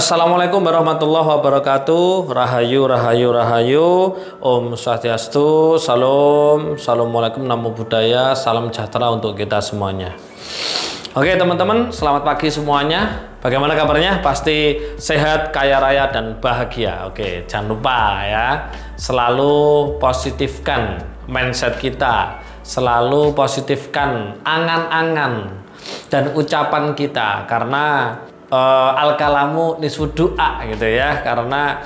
Assalamualaikum warahmatullahi wabarakatuh. Rahayu, rahayu, rahayu. Om Swastiastu. Salam, assalamualaikum, namo buddhaya. Salam sejahtera untuk kita semuanya. Oke teman-teman, selamat pagi semuanya. Bagaimana kabarnya? Pasti sehat, kaya raya, dan bahagia. Oke, jangan lupa ya, selalu positifkan mindset kita, selalu positifkan angan-angan dan ucapan kita, karena al-kalamu nisfu doa gitu ya, karena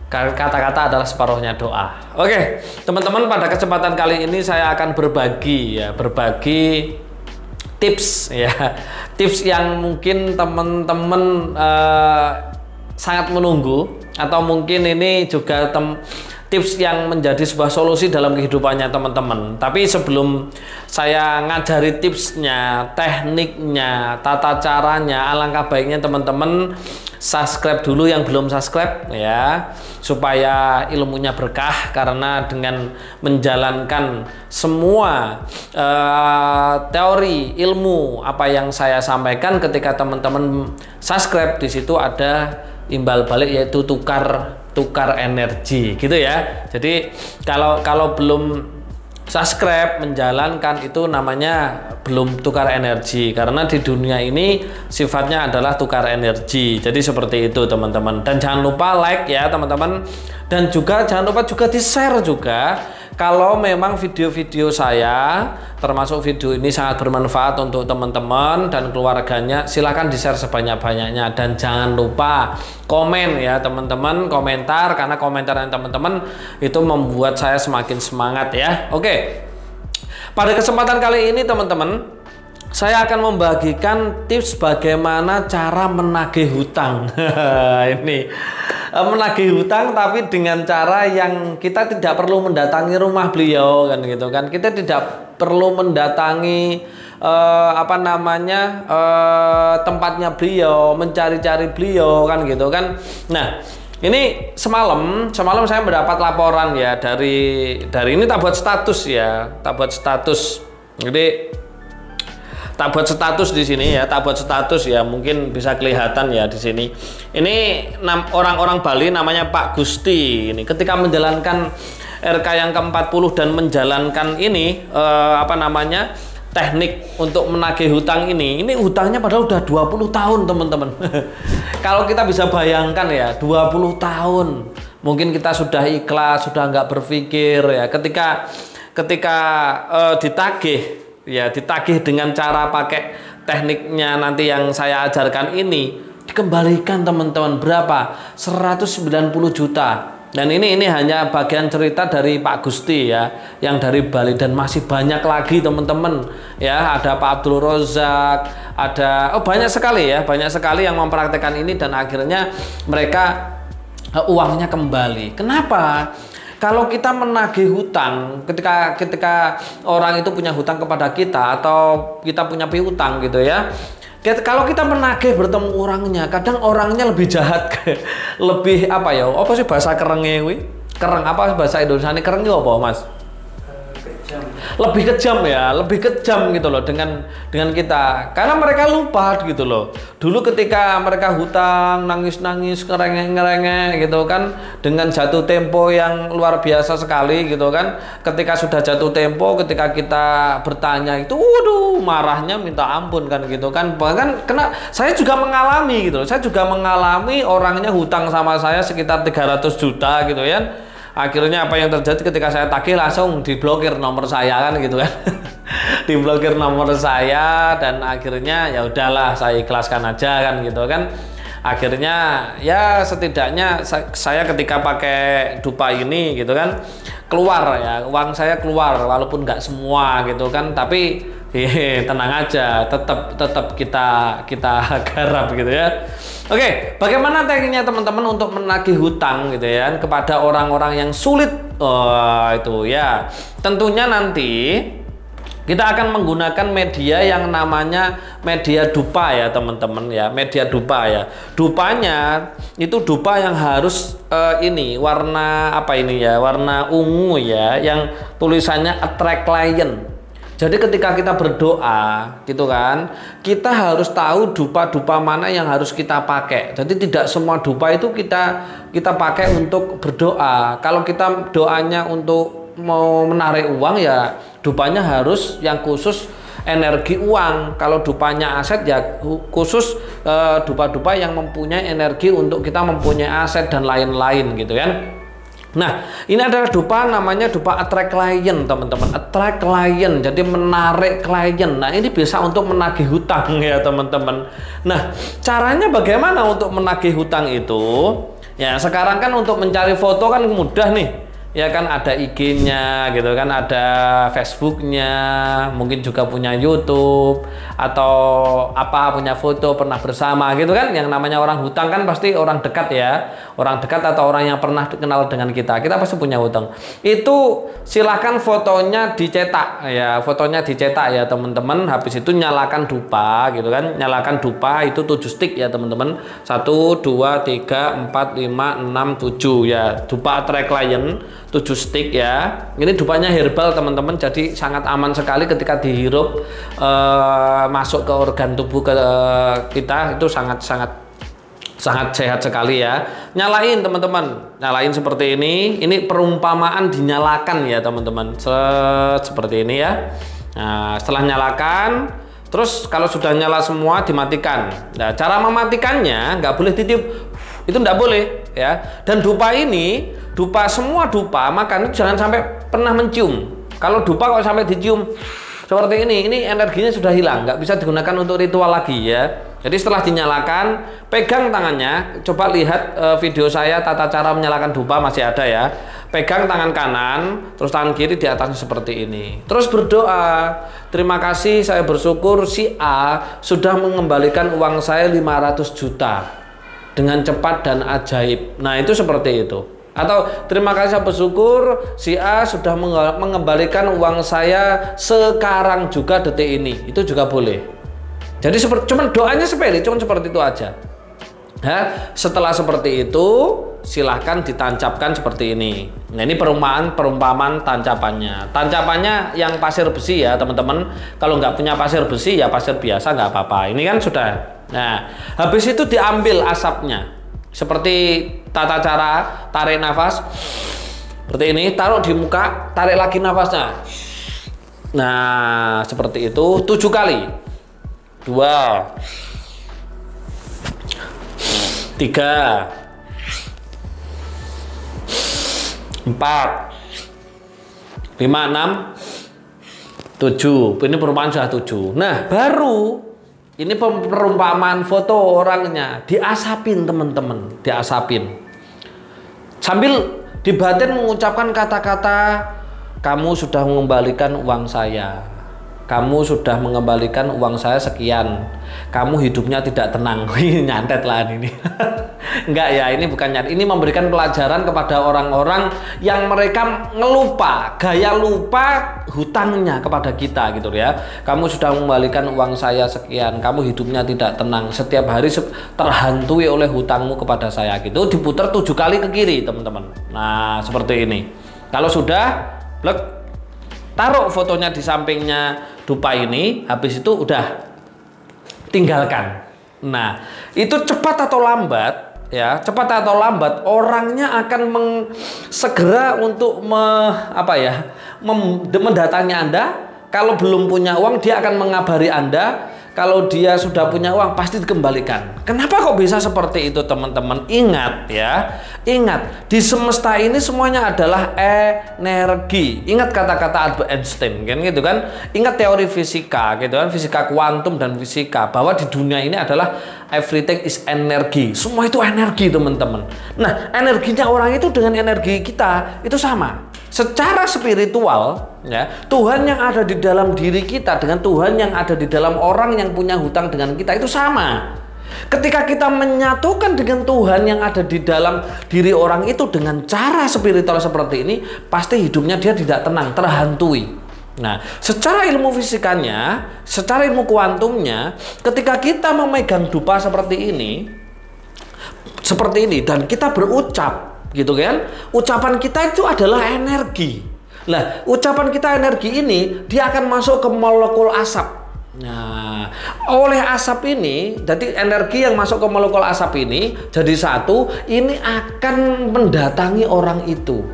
kata-kata adalah separuhnya doa. Oke teman-teman, pada kesempatan kali ini saya akan berbagi tips ya, tips yang mungkin teman-teman sangat menunggu, atau mungkin ini juga tips yang menjadi sebuah solusi dalam kehidupannya teman-teman. Tapi sebelum saya ngajari tipsnya, tekniknya, tata caranya, alangkah baiknya teman-teman subscribe dulu yang belum subscribe ya, supaya ilmunya berkah. Karena dengan menjalankan semua teori ilmu apa yang saya sampaikan, ketika teman-teman subscribe, di situ ada imbal balik, yaitu tukar energi gitu ya. Jadi kalau belum subscribe, menjalankan, itu namanya belum tukar energi, karena di dunia ini sifatnya adalah tukar energi. Jadi seperti itu teman-teman. Dan jangan lupa like ya teman-teman, dan juga jangan lupa juga di share juga. Kalau memang video-video saya, termasuk video ini, sangat bermanfaat untuk teman-teman dan keluarganya, silahkan di-share sebanyak-banyaknya. Dan jangan lupa komen ya teman-teman, komentar, karena komentar teman-teman itu membuat saya semakin semangat ya. Oke, pada kesempatan kali ini teman-teman, saya akan membagikan tips bagaimana cara menagih hutang. Ini menagih hutang, tapi dengan cara yang kita tidak perlu mendatangi rumah beliau kan gitu kan. Kita tidak perlu mendatangi tempatnya beliau, mencari-cari beliau kan gitu kan. Nah, ini semalam saya mendapat laporan ya dari ini, tak buat status ya, tak buat status. Jadi tak buat status di sini ya, tak buat status ya, mungkin bisa kelihatan ya di sini. Ini orang-orang Bali namanya Pak Gusti. Ini ketika menjalankan RK yang ke-40 dan menjalankan ini teknik untuk menagih hutang ini hutangnya padahal udah 20 tahun teman-teman. Kalau kita bisa bayangkan ya, 20 tahun mungkin kita sudah ikhlas, sudah nggak berpikir ya, ketika ditagih dengan cara pakai tekniknya nanti yang saya ajarkan ini, dikembalikan teman-teman berapa? 190 juta. Dan ini hanya bagian cerita dari Pak Gusti ya, yang dari Bali, dan masih banyak lagi teman-teman ya. Ada Pak Abdul Rozak, ada banyak sekali ya, banyak sekali yang mempraktekkan ini, dan akhirnya mereka uangnya kembali. Kenapa? Kalau kita menagih hutang, ketika orang itu punya hutang kepada kita, atau kita punya piutang gitu ya, kalau kita menagih bertemu orangnya, kadang orangnya lebih jahat, lebih apa sih bahasa kerengnya wi? Kereng apa bahasa Indonesia ini, kereng itu apa mas? Kejam. Lebih kejam ya, lebih kejam gitu loh dengan kita, karena mereka lupa gitu loh. Dulu ketika mereka hutang, nangis-nangis, ngerengek gitu kan, dengan jatuh tempo yang luar biasa sekali gitu kan. Ketika sudah jatuh tempo, ketika kita bertanya itu, waduh, marahnya minta ampun kan gitu kan. Bahkan saya juga mengalami gitu loh. Saya juga mengalami orangnya hutang sama saya sekitar 300 juta gitu ya. Akhirnya apa yang terjadi, ketika saya tagih langsung diblokir nomor saya kan gitu kan. Diblokir nomor saya, dan akhirnya ya udahlah, saya ikhlaskan aja kan gitu kan. Akhirnya ya setidaknya saya ketika pakai dupa ini gitu kan, keluar ya, uang saya keluar, walaupun nggak semua gitu kan, tapi tenang aja, tetap kita garap gitu ya. Oke, bagaimana tekniknya teman-teman untuk menagih hutang gitu ya kepada orang-orang yang sulit? Itu ya, tentunya nanti kita akan menggunakan media yang namanya media dupa ya teman-teman ya, media dupa ya. Dupanya itu dupa yang harus warna apa ini ya, warna ungu ya, yang tulisannya attract client. Jadi ketika kita berdoa gitu kan, kita harus tahu dupa-dupa mana yang harus kita pakai. Jadi tidak semua dupa itu kita pakai untuk berdoa. Kalau kita doanya untuk mau menarik uang, ya dupanya harus yang khusus energi uang. Kalau dupanya aset, ya khusus dupa-dupa yang mempunyai energi untuk kita mempunyai aset dan lain-lain gitu kan. Nah, ini adalah dupa, namanya dupa attract client, teman-teman. Attract client, jadi menarik klien. Nah, ini bisa untuk menagih hutang ya, teman-teman. Nah, caranya bagaimana untuk menagih hutang itu? Ya, sekarang kan untuk mencari foto kan mudah nih. Ya kan, ada IG-nya gitu kan, ada Facebook-nya, mungkin juga punya YouTube atau apa, punya foto pernah bersama gitu kan. Yang namanya orang hutang kan pasti orang dekat ya, orang dekat atau orang yang pernah kenal dengan kita pasti punya hutang. Itu silakan fotonya dicetak ya, fotonya dicetak ya teman-teman. Habis itu nyalakan dupa gitu kan, nyalakan dupa itu 7 stick ya teman-teman. 1 2 3 4 5 6 7 ya, dupa attract client 7 stick ya. Ini dupanya herbal teman-teman, jadi sangat aman sekali ketika dihirup masuk ke organ tubuh kita, itu sangat sehat sekali ya. Nyalain teman-teman, nyalain seperti ini. Ini perumpamaan dinyalakan ya teman-teman, seperti ini ya. Nah, setelah nyalakan, terus kalau sudah nyala semua dimatikan. Nah, cara mematikannya nggak boleh ditiup, itu nggak boleh ya. Dan dupa ini, semua dupa makan itu jangan sampai pernah mencium. Kalau dupa kalau sampai dicium seperti ini energinya sudah hilang, nggak bisa digunakan untuk ritual lagi ya. Jadi setelah dinyalakan, pegang tangannya, coba lihat video saya tata cara menyalakan dupa, masih ada ya. Pegang tangan kanan, terus tangan kiri di atasnya seperti ini. Terus berdoa, terima kasih, saya bersyukur si A sudah mengembalikan uang saya 500 juta dengan cepat dan ajaib. Nah, itu seperti itu. Atau terima kasih, saya bersyukur si A sudah mengembalikan uang saya sekarang juga detik ini. Itu juga boleh. Jadi cuman doanya sepele, cuman seperti itu aja. Ya, setelah seperti itu silahkan ditancapkan seperti ini. Nah, ini perumpamaan tancapannya. Tancapannya yang pasir besi ya teman-teman. Kalau nggak punya pasir besi ya pasir biasa nggak apa-apa. Ini kan sudah. Nah, habis itu diambil asapnya. Seperti tata cara tarik nafas seperti ini, taruh di muka, tarik lagi nafasnya. Nah, seperti itu 7 kali. 2 3 4 5 6 7. Ini perumpamaan sudah 7. Nah, baru ini perumpamaan foto orangnya, diasapin teman-teman, diasapin. Sambil di batin mengucapkan kata-kata, kamu sudah mengembalikan uang saya. Kamu sudah mengembalikan uang saya sekian. Kamu hidupnya tidak tenang. Nyantet lah ini. Enggak ya, ini bukan nyantet. Ini memberikan pelajaran kepada orang-orang yang mereka ngelupa, gaya lupa hutangnya kepada kita gitu ya. Kamu sudah mengembalikan uang saya sekian. Kamu hidupnya tidak tenang. Setiap hari terhantui oleh hutangmu kepada saya gitu. Diputar 7 kali ke kiri teman-teman. Nah, seperti ini. Kalau sudah, blek, taruh fotonya di sampingnya dupa ini, habis itu udah tinggalkan. Nah, itu cepat atau lambat ya, cepat atau lambat orangnya akan segera untuk mendatangi Anda. Kalau belum punya uang, dia akan mengabari Anda. Kalau dia sudah punya uang, pasti dikembalikan. Kenapa kok bisa seperti itu teman-teman? Ingat ya, ingat, di semesta ini semuanya adalah energi. Ingat kata-kata Albert Einstein kan gitu kan. Ingat teori fisika gitu kan, fisika kuantum dan fisika, bahwa di dunia ini adalah everything is energi. Semua itu energi teman-teman. Nah, energinya orang itu dengan energi kita itu sama. Secara spiritual ya, Tuhan yang ada di dalam diri kita dengan Tuhan yang ada di dalam orang yang punya hutang dengan kita itu sama. Ketika kita menyatukan dengan Tuhan yang ada di dalam diri orang itu dengan cara spiritual seperti ini, pasti hidupnya dia tidak tenang, terhantui. Nah, secara ilmu fisikanya, secara ilmu kuantumnya, ketika kita memegang dupa seperti ini dan kita berucap gitu kan, ucapan kita itu adalah energi. Lah, ucapan kita energi ini dia akan masuk ke molekul asap. Nah, oleh asap ini, jadi energi yang masuk ke molekul asap ini jadi satu, ini akan mendatangi orang itu.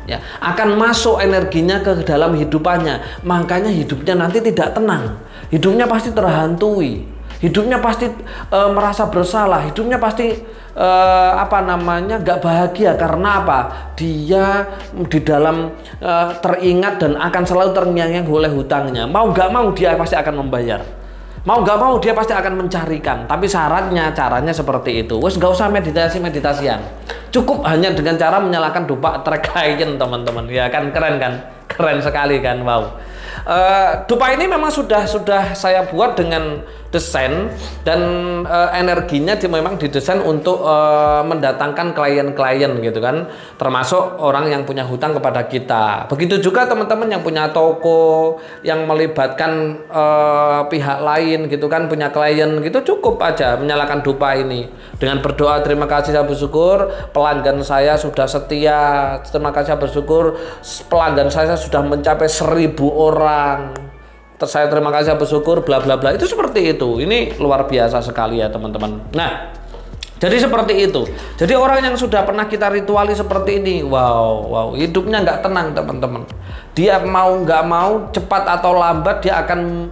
Ya, akan masuk energinya ke dalam hidupannya. Makanya hidupnya nanti tidak tenang. Hidupnya pasti terhantui. Hidupnya pasti merasa bersalah. Hidupnya pasti nggak bahagia. Karena apa? Dia di dalam teringat dan akan selalu terngiang-ngiang oleh hutangnya. Mau nggak mau dia pasti akan membayar. Mau nggak mau dia pasti akan mencarikan. Tapi syaratnya, caranya seperti itu. Wes nggak usah meditasian. Cukup hanya dengan cara menyalakan dupa track kain, teman-teman. Ya kan, keren sekali kan. Wow. Dupa ini memang sudah saya buat dengan desain dan energinya memang didesain untuk mendatangkan klien-klien gitu kan, termasuk orang yang punya hutang kepada kita. Begitu juga teman-teman yang punya toko yang melibatkan pihak lain gitu kan, punya klien gitu, cukup aja menyalakan dupa ini dengan berdoa terima kasih saya bersyukur pelanggan saya sudah setia, terima kasih saya bersyukur pelanggan saya sudah mencapai 1000 orang. Saya terima kasih, saya bersyukur, bla bla bla. Itu seperti itu. Ini luar biasa sekali ya teman-teman. Nah, jadi seperti itu. Jadi orang yang sudah pernah kita rituali seperti ini, wow, hidupnya nggak tenang teman-teman. Dia mau nggak mau, cepat atau lambat dia akan.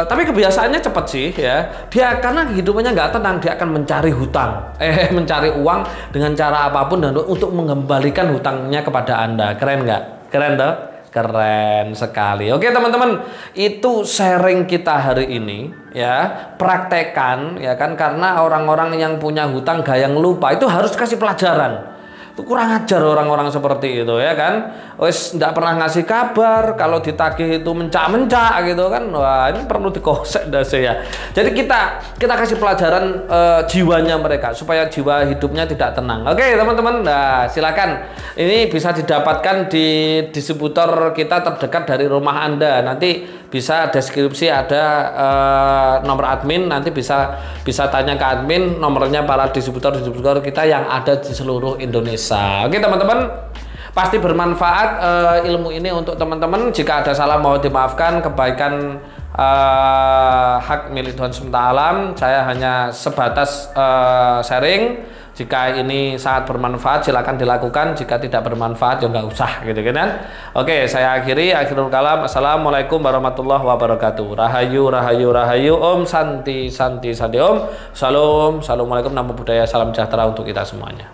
Tapi kebiasaannya cepat sih ya. Dia karena hidupnya nggak tenang, dia akan mencari hutang, mencari uang dengan cara apapun dan untuk mengembalikan hutangnya kepada Anda. Keren nggak? Keren toh? Keren sekali. Oke teman-teman, itu sharing kita hari ini ya, praktekan ya kan, karena orang-orang yang punya hutang gayang lupa itu harus kasih pelajaran. Itu kurang ajar orang-orang seperti itu ya kan. Wes nggak pernah ngasih kabar, kalau ditagih itu mencak-mencak gitu kan. Wah, ini perlu dikosek dasi ya. Jadi kita kasih pelajaran jiwanya mereka supaya jiwa hidupnya tidak tenang. Oke teman-teman, nah silakan. Ini bisa didapatkan di distributor kita terdekat dari rumah Anda. Nanti bisa deskripsi ada nomor admin, nanti bisa tanya ke admin nomornya para distributor kita yang ada di seluruh Indonesia. Oke teman-teman, pasti bermanfaat ilmu ini untuk teman-teman. Jika ada salah mohon dimaafkan, kebaikan hak milik Tuhan SWT. Saya hanya sebatas sharing. Jika ini sangat bermanfaat silahkan dilakukan, jika tidak bermanfaat ya nggak usah gitu kan. Oke, saya akhirul kalam. Assalamualaikum warahmatullahi wabarakatuh. Rahayu Om Santi Om. Shalom. Assalamualaikum, namo buddhaya, salam sejahtera untuk kita semuanya.